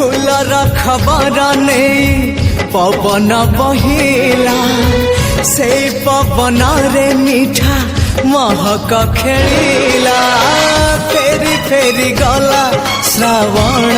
फूलर खबर नहीं पवन बहिला से पवन रे मीठा महक खेला फेरी फेरी गला श्रावण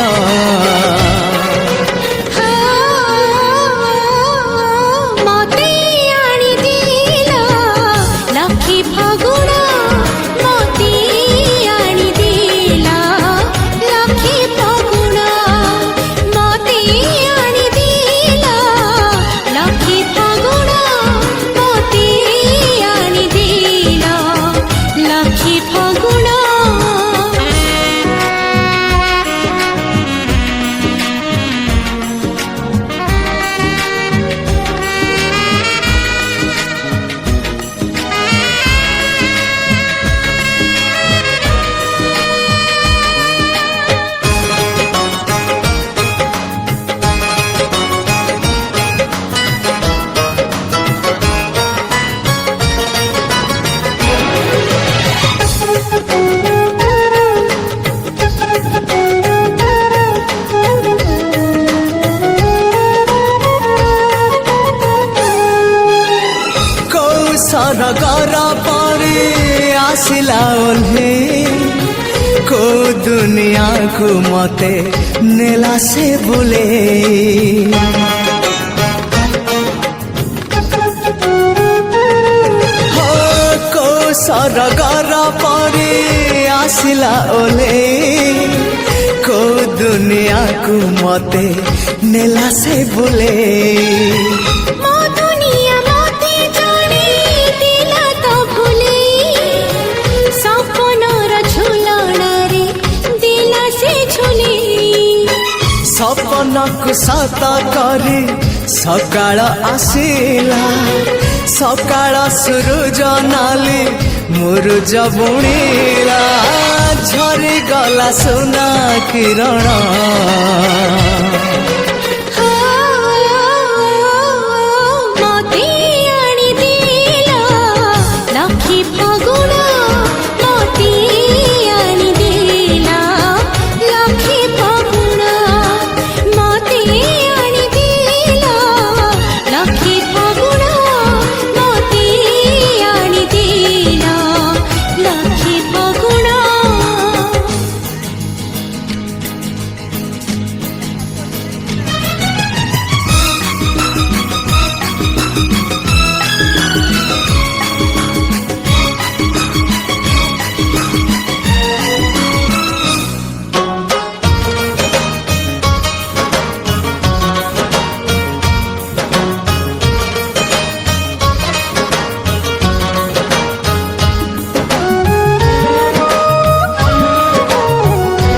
सरगर परे आसिला ओल्हे को दुनिया को मते नेला से बुले हो को सरगर परे आसिला ओल्हे को दुनिया को मते नेला से बुले सपनक सत करी सकाळ आसिला सकाळ सूरज नाली मुरुज बुणीला झरी गला सोना किरण